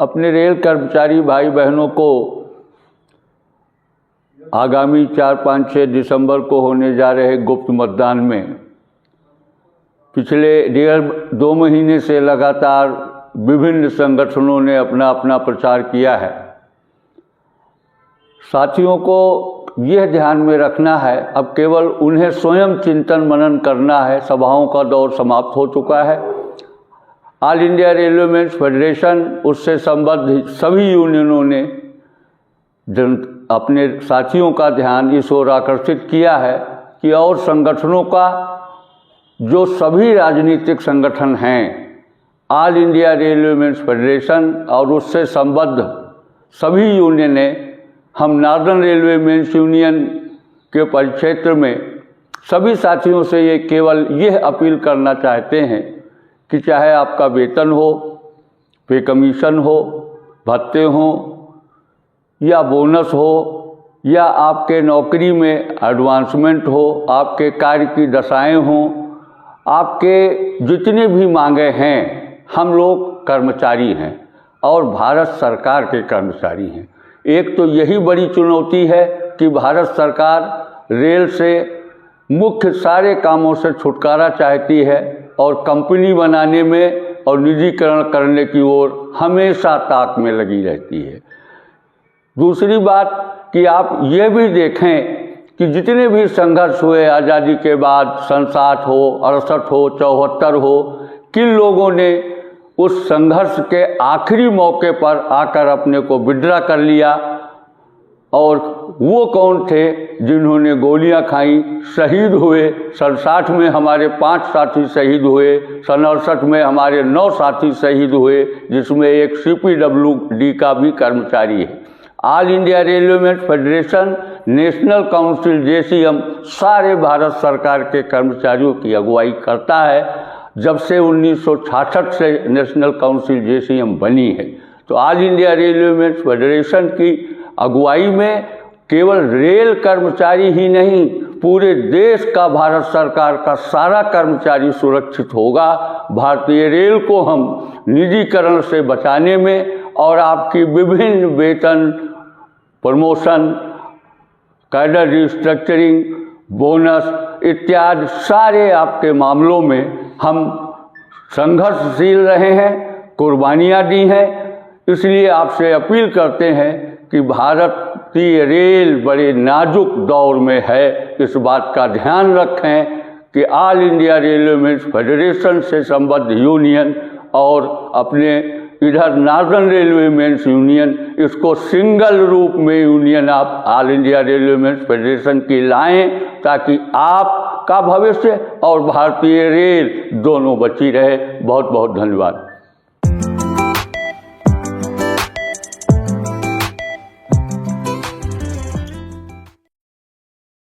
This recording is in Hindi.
अपने रेल कर्मचारी भाई बहनों को आगामी 4, 5, 6 दिसंबर को होने जा रहे गुप्त मतदान में पिछले 1.5-2 महीने से लगातार विभिन्न संगठनों ने अपना अपना प्रचार किया है। साथियों को यह ध्यान में रखना है, अब केवल उन्हें स्वयं चिंतन मनन करना है। सभाओं का दौर समाप्त हो चुका है। All India railway men's federation, उससे संबद्ध सभी यूनियनों ने अपने साथियों का ध्यान इस ओर आकर्षित किया है कि और संगठनों का, जो सभी राजनीतिक संगठन हैं, all India railway men's federation और उससे संबद्ध सभी यूनियनें, हम नॉर्दर्न रेलवे मेंस यूनियन के परिक्षेत्र में सभी साथियों से ये केवल यह अपील करना चाहते हैं कि चाहे आपका वेतन हो, पे कमीशन हो, भत्ते हों या बोनस हो, या आपके नौकरी में एडवांसमेंट हो, आपके कार्य की दशाएं हों, आपके जितने भी मांगे हैं, हम लोग कर्मचारी हैं और भारत सरकार के कर्मचारी हैं। एक तो यही बड़ी चुनौती है कि भारत सरकार रेल से मुख्य सारे कामों से छुटकारा चाहती है और कंपनी बनाने में और निजीकरण करने की ओर हमेशा ताक में लगी रहती है। दूसरी बात कि आप ये भी देखें कि जितने भी संघर्ष हुए आज़ादी के बाद, 67 हो, 68 हो, 74 हो, किन लोगों ने उस संघर्ष के आखिरी मौके पर आकर अपने को विड्रा कर लिया, और वो कौन थे जिन्होंने गोलियां खाई, शहीद हुए। 67 में हमारे 5 साथी शहीद हुए, 67 में हमारे 9 साथी शहीद हुए, जिसमें एक CPWD का भी कर्मचारी है। All India railway men's federation, national council JCM सारे भारत सरकार के कर्मचारियों की अगुवाई करता है। जब से 1966 से नेशनल काउंसिल JCM बनी है, तो all India railway men's federation की अगुवाई में केवल रेल कर्मचारी ही नहीं, पूरे देश का भारत सरकार का सारा कर्मचारी सुरक्षित होगा। भारतीय रेल को हम निजीकरण से बचाने में और आपकी विभिन्न वेतन, प्रमोशन, कैडर रिस्ट्रक्चरिंग, बोनस इत्यादि सारे आपके मामलों में हम संघर्षशील रहे हैं, कुर्बानियाँ दी हैं। इसलिए आपसे अपील करते हैं कि भारतीय रेल बड़े नाजुक दौर में है। इस बात का ध्यान रखें कि all India railway men's federation से संबद्ध यूनियन और अपने इधर नॉर्दर्न रेलवे मेंस यूनियन, इसको सिंगल रूप में यूनियन आप all India railway men's federation की लाएं, ताकि आपका भविष्य और भारतीय रेल दोनों बची रहे। बहुत बहुत धन्यवाद।